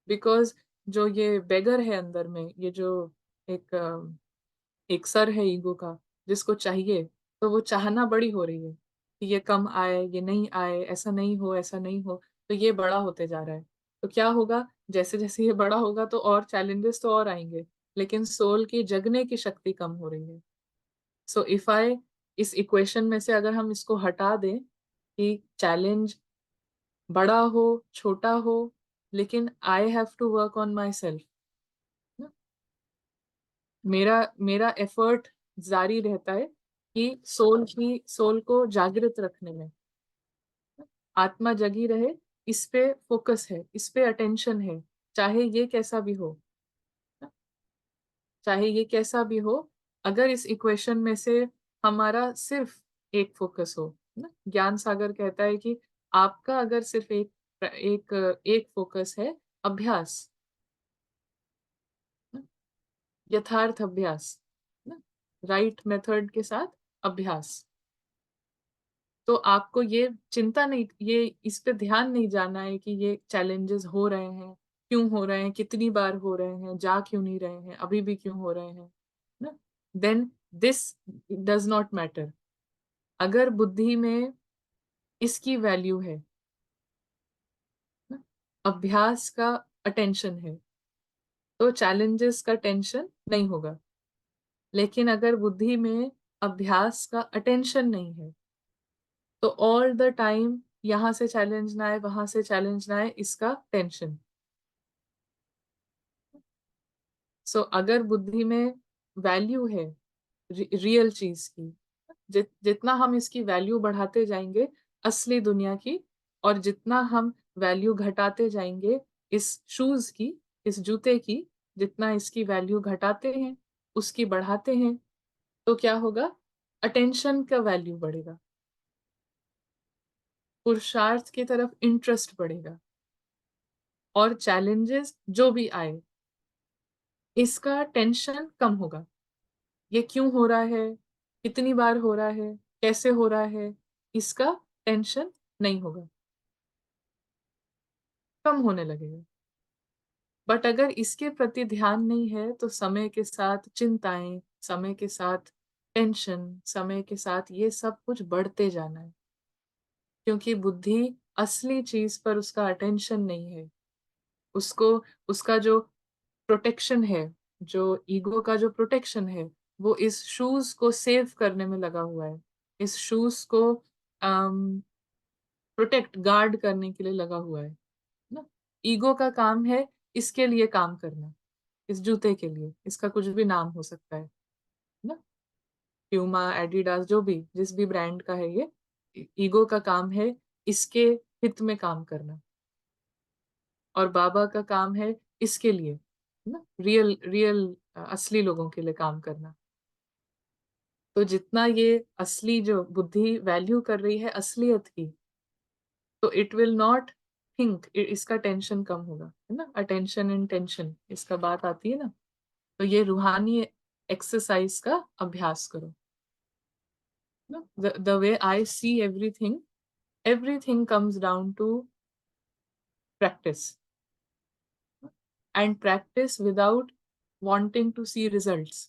बिकॉज जो ये बेगर है अंदर में, ये जो एक एक सर है ईगो का, जिसको चाहिए, तो वो चाहना बड़ी हो रही है कि ये कम आए, ये नहीं आए, ऐसा नहीं हो, ऐसा नहीं हो, तो ये बड़ा होते जा रहा है। तो क्या होगा, जैसे जैसे ये बड़ा होगा तो और चैलेंजेस तो और आएंगे, लेकिन सोल की जगने की शक्ति कम हो रही है। सो इफ आई, इस इक्वेशन में से अगर हम इसको हटा दें कि चैलेंज बड़ा हो, छोटा हो, लेकिन I have to work on myself, मेरा मेरा एफर्ट जारी रहता है कि सोल को जागृत रखने में, आत्मा जगी रहे, इस पे फोकस है, इस पे अटेंशन है, चाहे ये कैसा भी हो, चाहे ये कैसा भी हो। अगर इस इक्वेशन में से हमारा सिर्फ एक फोकस हो ना, ज्ञान सागर कहता है कि आपका अगर सिर्फ एक एक फोकस है, अभ्यास, यथार्थ अभ्यास ना, राइट मेथड के साथ अभ्यास, तो आपको ये चिंता नहीं, ये इस पे ध्यान नहीं जाना है कि ये चैलेंजेस हो रहे हैं, क्यों हो रहे हैं, कितनी बार हो रहे हैं, जा क्यों नहीं रहे हैं, अभी भी क्यों हो रहे हैं ना, then this does not matter. अगर बुद्धि में इसकी वैल्यू है ना, अभ्यास का अटेंशन है, तो चैलेंजेस का टेंशन नहीं होगा। लेकिन अगर बुद्धि में अभ्यास का अटेंशन नहीं है, तो ऑल द टाइम यहाँ से चैलेंज ना आए, वहां से चैलेंज ना आए, इसका टेंशन। सो अगर बुद्धि में वैल्यू है रियल चीज की, जितना हम इसकी वैल्यू बढ़ाते जाएंगे असली दुनिया की, और जितना हम वैल्यू घटाते जाएंगे इस शूज की, इस जूते की, जितना इसकी वैल्यू घटाते हैं, उसकी बढ़ाते हैं, तो क्या होगा, अटेंशन का वैल्यू बढ़ेगा, पुरुषार्थ की तरफ इंटरेस्ट बढ़ेगा, और चैलेंजेस जो भी आए इसका टेंशन कम होगा। ये क्यों हो रहा है, कितनी बार हो रहा है, कैसे हो रहा है, इसका टेंशन नहीं होगा, कम होने लगेगा। बट अगर इसके प्रति ध्यान नहीं है तो समय के साथ चिंताएं, समय के साथ टेंशन, समय के साथ ये सब कुछ बढ़ते जाना है, क्योंकि बुद्धि असली चीज पर उसका अटेंशन नहीं है। उसको, उसका जो प्रोटेक्शन है, जो ईगो का जो प्रोटेक्शन है, वो इस शूज को सेव करने में लगा हुआ है, इस शूज को प्रोटेक्ट गार्ड करने के लिए लगा हुआ है ना। ईगो का काम है इसके लिए काम करना, इस जूते के लिए, इसका कुछ भी नाम हो सकता है ना, प्यूमा, एडिडास, जो भी, जिस भी ब्रांड का है ये, ईगो का काम है इसके हित में काम करना। और बाबा का काम है इसके लिए ना, रियल रियल असली लोगों के लिए काम करना। तो जितना ये असली जो बुद्धि वैल्यू कर रही है असलियत की, तो इट विल नॉट थिंक, इसका टेंशन कम होगा, है ना, अटेंशन एंड टेंशन इसका बात आती है ना। तो ये रूहानी एक्सरसाइज का अभ्यास करो ना। The way I see everything, everything comes down to practice, and practice without wanting to see results.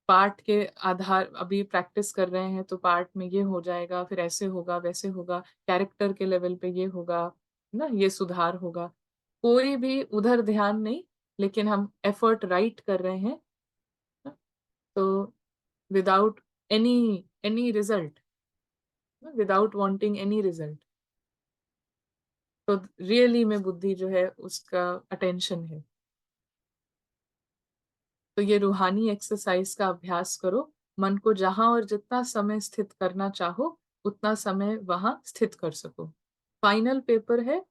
Part के आधार, अभी प्रैक्टिस कर रहे हैं तो पार्ट में ये हो जाएगा, फिर ऐसे होगा वैसे होगा, कैरेक्टर के लेवल पे ये होगा ना, ये सुधार होगा, कोई भी उधर ध्यान नहीं, लेकिन हम एफर्ट राइट कर रहे हैं ना? तो without any any result, without wanting any result, तो रियली में बुद्धि जो है उसका अटेंशन है। तो ये रूहानी एक्सरसाइज का अभ्यास करो, मन को जहां और जितना समय स्थित करना चाहो उतना समय वहां स्थित कर सको। फाइनल पेपर है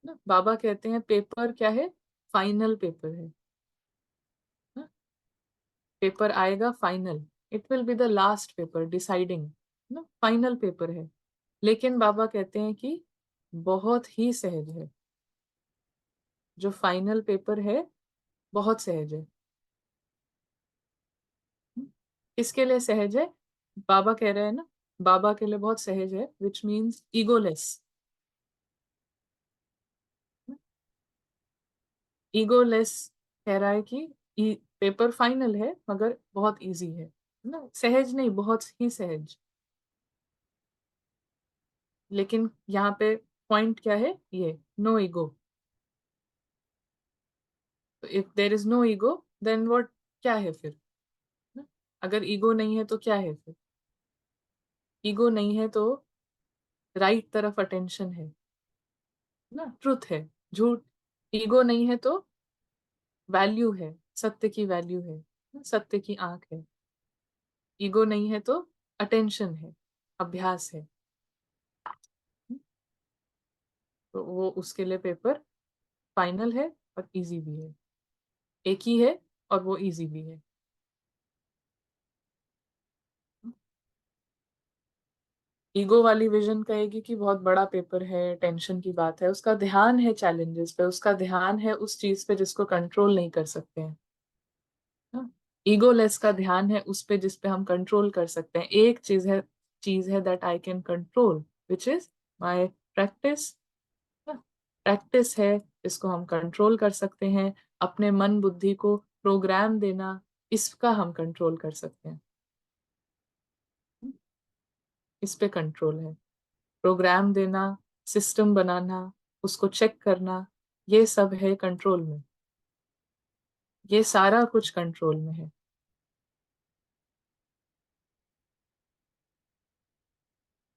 ना, बाबा कहते हैं पेपर क्या है, फाइनल पेपर है ना? पेपर आएगा final, it will be the last paper deciding ना, फाइनल पेपर है। लेकिन बाबा कहते हैं कि बहुत ही सहज है, जो फाइनल पेपर है बहुत सहज है। किसके लिए सहज है? बाबा कह रहे हैं ना, बाबा के लिए बहुत सहज है, विच मीन्स ईगोलेस। ईगोलेस कह रहा है कि पेपर फाइनल है मगर बहुत इजी है ना, सहज नहीं, बहुत ही सहज। लेकिन यहाँ पे पॉइंट क्या है, ये नो ईगो। तो if there is no ego then what, क्या है फिर ना? अगर ईगो नहीं है तो क्या है फिर? ईगो नहीं है तो राइट तरफ अटेंशन है ना, ट्रुथ है, झूठ। ईगो नहीं है तो वैल्यू है, सत्य की वैल्यू है, सत्य की आंख है। ईगो नहीं है तो अटेंशन है, अभ्यास है। तो वो उसके लिए पेपर फाइनल है और इजी भी है, एक ही है और वो इजी भी है। ईगो वाली विजन कहेगी कि बहुत बड़ा पेपर है, टेंशन की बात है, उसका ध्यान है चैलेंजेस पे, उसका ध्यान है उस चीज पे जिसको कंट्रोल नहीं कर सकते हैं ना। ईगोलेस का ध्यान है उस पे जिस पे हम कंट्रोल कर सकते हैं। एक चीज है that I can control, which is my practice. Practice है इसको हम कंट्रोल कर सकते हैं, अपने मन बुद्धि को प्रोग्राम देना, इसका हम कंट्रोल कर सकते हैं, इस पे कंट्रोल है। प्रोग्राम देना, सिस्टम बनाना, उसको चेक करना, ये सब है कंट्रोल में, ये सारा कुछ कंट्रोल में है।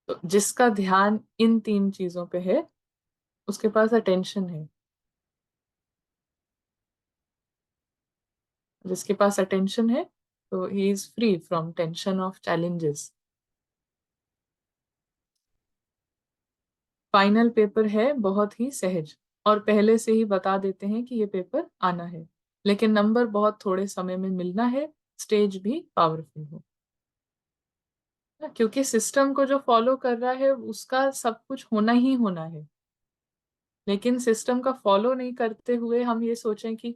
तो जिसका ध्यान इन तीन चीजों पे है उसके पास अटेंशन है, जिसके पास अटेंशन है तो he is free from tension of challenges. Final paper है बहुत ही सहज, और पहले से ही बता देते हैं कि ये पेपर आना है, लेकिन नंबर बहुत थोड़े समय में मिलना है, स्टेज भी पावरफुल हो ना, क्योंकि सिस्टम को जो फॉलो कर रहा है उसका सब कुछ होना ही होना है। लेकिन सिस्टम का फॉलो नहीं करते हुए हम ये सोचें कि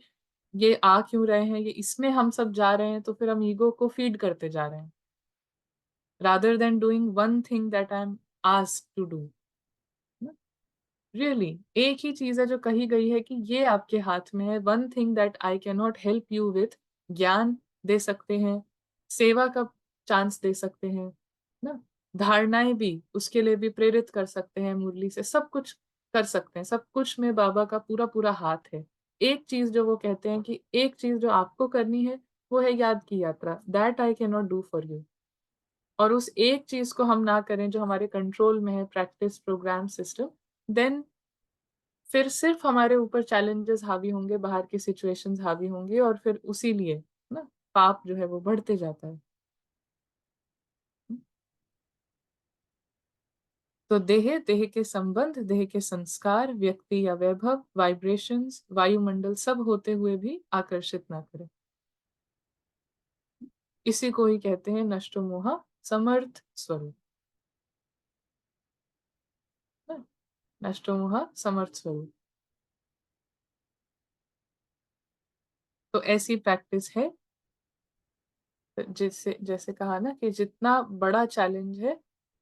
ये आ क्यों रहे हैं, ये इसमें हम सब जा रहे हैं, तो फिर हम ईगो को फीड करते जा रहे हैं, rather than doing one thing that I am asked to do. Really एक ही चीज है जो कही गई है कि ये आपके हाथ में है, one thing that I can not help you with. ज्ञान दे सकते हैं, सेवा का चांस दे सकते हैं ना, धारणाएं भी, उसके लिए भी प्रेरित कर सकते हैं मुरली से, सब कुछ कर सकते हैं, सब कुछ में बाबा का पूरा पूरा हाथ है। एक चीज जो वो कहते हैं कि एक चीज जो आपको करनी है वो है याद की यात्रा, that I can not do for you. और उस एक चीज को हम ना करें जो हमारे कंट्रोल में है, प्रैक्टिस, प्रोग्राम, सिस्टम, देन फिर सिर्फ हमारे ऊपर चैलेंजेस हावी होंगे, बाहर की सिचुएशंस हावी होंगी, और फिर उसी लिए ना पाप जो है वो बढ़ते जाता है। तो देह, देह के संबंध, देह के संस्कार, व्यक्ति या वैभव, वाइब्रेशंस, वायुमंडल सब होते हुए भी आकर्षित ना करें। इसी को ही कहते हैं नष्टो मोहा समर्थ स्वरूप। नष्टो मोहा समर्थ स्वरूप। तो ऐसी प्रैक्टिस है, जैसे जैसे कहा ना कि जितना बड़ा चैलेंज है,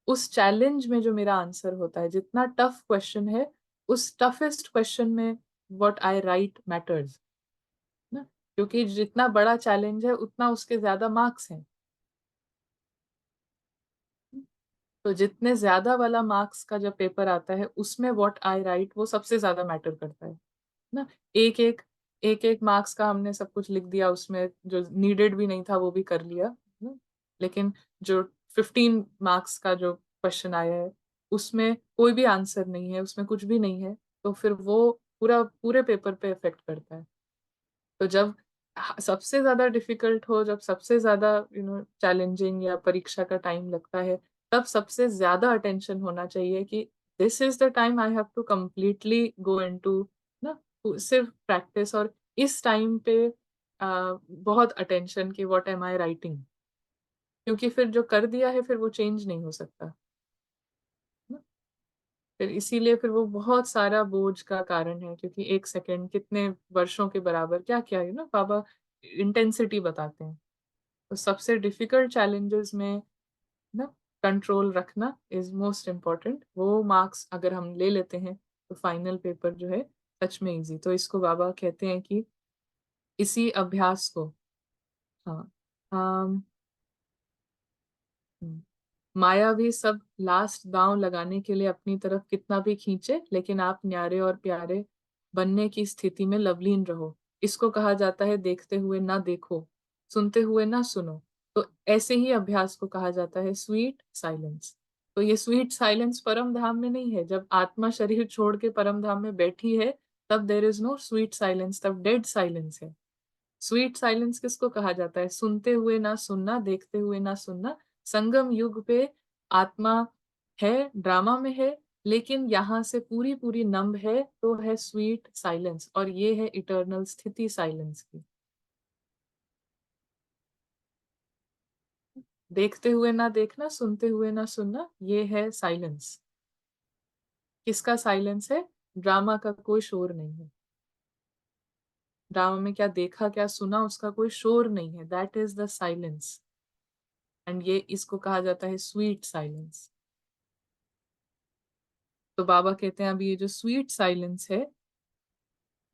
उस चैलेंज में जो मेरा आंसर होता है, जितना टफ क्वेश्चन है, उस टफेस्ट क्वेश्चन में व्हाट आई राइट मैटर्स ना, क्योंकि जितना बड़ा चैलेंज है उतना उसके ज्यादा मार्क्स हैं। तो जितने ज्यादा वाला मार्क्स का जब पेपर आता है उसमें व्हाट आई राइट वो सबसे ज्यादा मैटर करता है ना। एक एक एक एक मार्क्स का हमने सब कुछ लिख दिया, उसमें जो नीडेड भी नहीं था वो भी कर लिया ना। लेकिन जो 15 मार्क्स का जो क्वेश्चन आया है उसमें कोई भी आंसर नहीं है, उसमें कुछ भी नहीं है, तो फिर वो पूरा पूरे पेपर पे इफेक्ट करता है। तो जब सबसे ज्यादा डिफिकल्ट हो, जब सबसे ज्यादा चैलेंजिंग या परीक्षा का टाइम लगता है, तब सबसे ज्यादा अटेंशन होना चाहिए कि this is the time I have to completely go into ना, सिर्फ प्रैक्टिस। और इस टाइम पे बहुत अटेंशन की व्हाट एम आई राइटिंग, क्योंकि फिर जो कर दिया है फिर वो चेंज नहीं हो सकता ना। फिर इसीलिए फिर वो बहुत सारा बोझ का कारण है, क्योंकि एक सेकंड कितने वर्षों के बराबर, क्या क्या है ना, बाबा इंटेंसिटी बताते हैं। तो सबसे डिफिकल्ट चैलेंजेस में ना कंट्रोल रखना इज मोस्ट इम्पोर्टेंट। वो मार्क्स अगर हम ले लेते हैं तो फाइनल पेपर जो है सच में इजी। तो इसको बाबा कहते हैं कि इसी अभ्यास को, हाँ, um, माया भी सब लास्ट दांव लगाने के लिए अपनी तरफ कितना भी खींचे, लेकिन आप न्यारे और प्यारे बनने की स्थिति में लवलीन रहो। इसको कहा जाता है देखते हुए ना देखो, सुनते हुए ना सुनो। तो ऐसे ही अभ्यास को कहा जाता है स्वीट साइलेंस। तो ये स्वीट साइलेंस परम धाम में नहीं है। जब आत्मा शरीर छोड़ के परम धाम में बैठी है तब there is no sweet silence, तब डेड साइलेंस है। स्वीट साइलेंस किसको कहा जाता है? सुनते हुए ना सुनना, देखते हुए ना सुनना। संगम युग पे आत्मा है, ड्रामा में है, लेकिन यहाँ से पूरी पूरी नम्ब है, तो है स्वीट साइलेंस। और ये है इटर्नल स्थिति साइलेंस की। देखते हुए ना देखना, सुनते हुए ना सुनना, ये है साइलेंस। किसका साइलेंस है? ड्रामा का कोई शोर नहीं है। ड्रामा में क्या देखा क्या सुना उसका कोई शोर नहीं है, that is the silence. And ये इसको कहा जाता है स्वीट साइलेंस। तो बाबा कहते हैं अभी ये जो स्वीट साइलेंस है,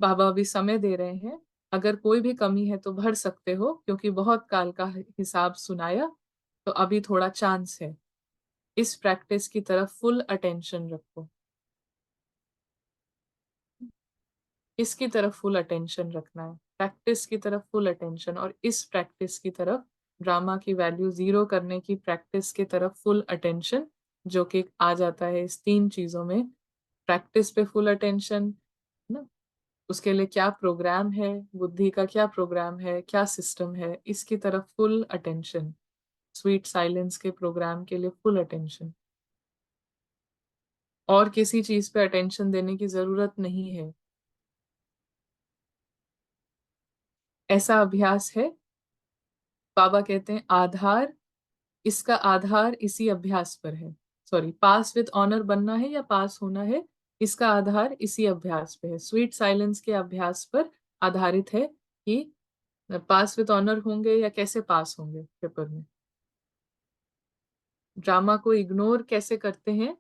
बाबा अभी समय दे रहे हैं, अगर कोई भी कमी है तो भर सकते हो, क्योंकि बहुत काल का हिसाब सुनाया, तो अभी थोड़ा चांस है। इस प्रैक्टिस की तरफ फुल अटेंशन रखो, इसकी तरफ फुल अटेंशन रखना है, प्रैक्टिस की तरफ फुल अटेंशन। और इस प्रैक्टिस की तरफ, ड्रामा की वैल्यू जीरो करने की प्रैक्टिस की तरफ फुल अटेंशन, जो कि आ जाता है इस 3 चीजों में। प्रैक्टिस पे फुल अटेंशन ना, उसके लिए क्या प्रोग्राम है, बुद्धि का क्या प्रोग्राम है, क्या सिस्टम है, इसकी तरफ फुल अटेंशन। स्वीट साइलेंस के प्रोग्राम के लिए फुल अटेंशन। और किसी चीज पे अटेंशन देने की जरूरत नहीं है। ऐसा अभ्यास है, बाबा कहते हैं आधार, इसका आधार इसी अभ्यास पर है। सॉरी, पास विद ऑनर बनना है या पास होना है, इसका आधार इसी अभ्यास पे है। स्वीट साइलेंस के अभ्यास पर आधारित है कि पास विद ऑनर होंगे या कैसे पास होंगे पेपर में। ड्रामा को इग्नोर कैसे करते हैं,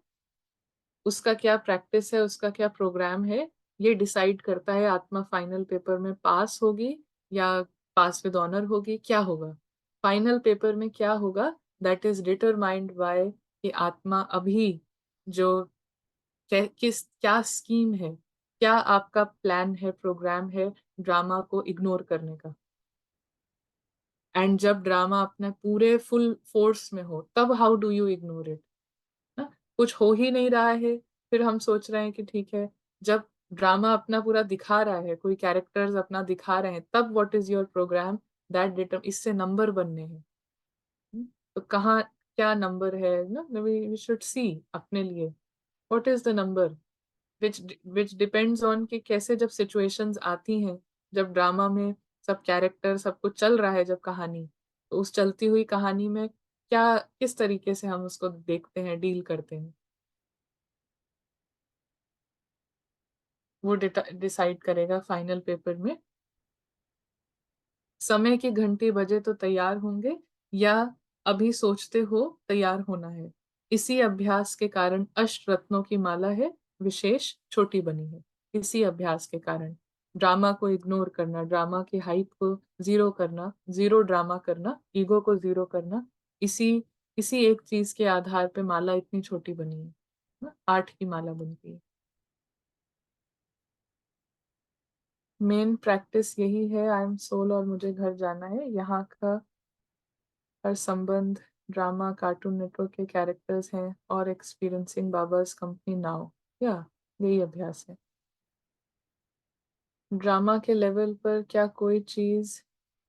उसका क्या प्रैक्टिस है, उसका क्या प्रोग्राम है, ये डिसाइड करता है आत्मा फाइनल पेपर में पास होगी या पास विद ऑनर होगी, क्या होगा फाइनल पेपर में, क्या होगा, दैट इज डिटरमाइंड बाय कि आत्मा अभी जो क्या स्कीम है, क्या आपका प्लान है, प्रोग्राम है ड्रामा को इग्नोर करने का। एंड जब ड्रामा अपने पूरे फुल फोर्स में हो तब how do you ignore it. ना, कुछ हो ही नहीं रहा है, फिर हम सोच रहे हैं कि ठीक है। जब ड्रामा अपना पूरा दिखा रहा है, कोई कैरेक्टर्स अपना दिखा रहे हैं, तब what is your programme that determine, इससे नंबर बनने हैं। हम्म, तो कहाँ क्या नंबर है ना, वी शुड सी अपने लिए what is the number which which depends on कि कैसे जब सिचुएशंस आती हैं, जब ड्रामा में सब कैरेक्टर सब कुछ चल रहा है, जब कहानी, तो उस चलती हुई कहानी में क्या किस तरीके से हम उसको देखते हैं, डील करते हैं, वो डिसाइड करेगा फाइनल पेपर में। समय की घंटी बजे तो तैयार होंगे, या अभी सोचते हो तैयार होना है। इसी अभ्यास के कारण अष्ट रत्नों की माला है, विशेष छोटी बनी है। इसी अभ्यास के कारण ड्रामा को इग्नोर करना, ड्रामा की हाइप को जीरो करना, जीरो ड्रामा करना, ईगो को जीरो करना, इसी इसी एक चीज के आधार पे माला इतनी छोटी बनी है ना, 8 की माला बनती है। मेन प्रैक्टिस यही है, आई एम सोल और मुझे घर जाना है, यहाँ का हर संबंध ड्रामा कार्टून नेटवर्क के कैरेक्टर्स हैं और एक्सपीरियंसिंग बाबास कंपनी नाउ, या यही अभ्यास है। ड्रामा के लेवल पर क्या कोई चीज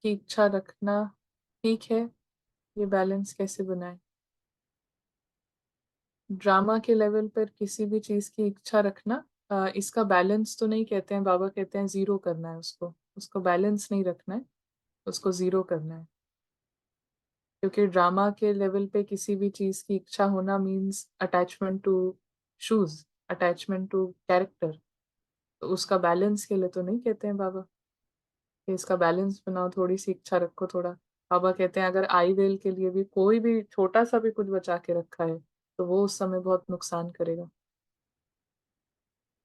की इच्छा रखना ठीक है, ये बैलेंस कैसे बनाए। ड्रामा के लेवल पर किसी भी चीज की इच्छा रखना, इसका बैलेंस तो नहीं कहते हैं, बाबा कहते हैं जीरो करना है उसको, उसको बैलेंस नहीं रखना है, उसको जीरो करना है। क्योंकि ड्रामा के लेवल पे किसी भी चीज की इच्छा होना means attachment to shoes, attachment to character. तो उसका बैलेंस के लिए तो नहीं कहते हैं बाबा कि इसका बैलेंस बनाओ, थोड़ी सी इच्छा रखो थोड़ा। बाबा कहते हैं अगर आई वेल के लिए भी कोई भी छोटा सा भी कुछ बचा के रखा है, तो वो उस समय बहुत नुकसान करेगा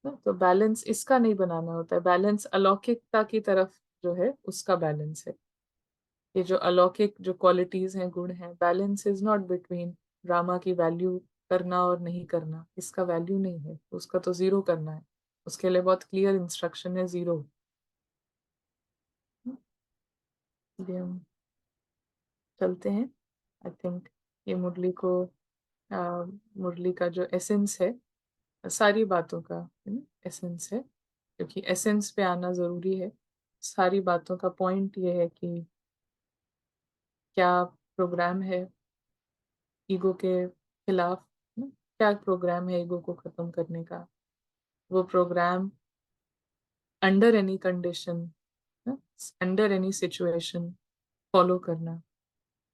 ना। तो बैलेंस इसका नहीं बनाना होता है, बैलेंस अलौकिकता की तरफ जो है उसका बैलेंस है। ये जो अलौकिक जो क्वालिटीज हैं, गुण हैं, balance is not between drama की वैल्यू करना और नहीं करना, इसका वैल्यू नहीं है, उसका तो जीरो करना है। उसके लिए बहुत क्लियर इंस्ट्रक्शन है, जीरो। ये हम चलते हैं। आई थिंक ये मुरली का जो एसेंस है, सारी बातों का एसेंस है, क्योंकि एसेंस पे आना जरूरी है। सारी बातों का पॉइंट ये है कि क्या प्रोग्राम है ईगो के खिलाफ, क्या प्रोग्राम है ईगो को खत्म करने का। वो programme under any condition, under any situation follow करना,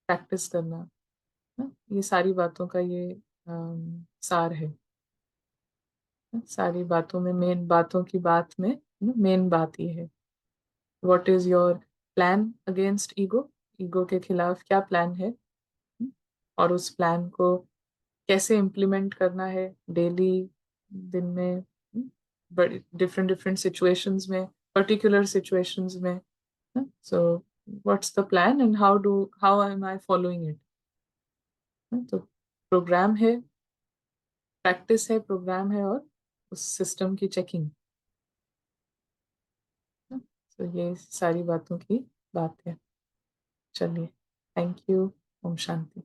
प्रैक्टिस करना, ये सारी बातों का ये सार है। सारी बातों में मेन बातों की बात में मेन बात ये है, what is your plan against ego, ego के खिलाफ क्या प्लान है, और उस प्लान को कैसे इम्प्लीमेंट करना है डेली, दिन में, बड़ी डिफरेंट डिफरेंट सिचुएशंस में, पर्टिकुलर सिचुएशंस में। So what's the plan and how am I following it. तो प्रोग्राम है, प्रैक्टिस है, प्रोग्राम है, और उस सिस्टम की चेकिंग। तो ये सारी बातों की बात है। चलिए, थैंक यू। ओम शांति।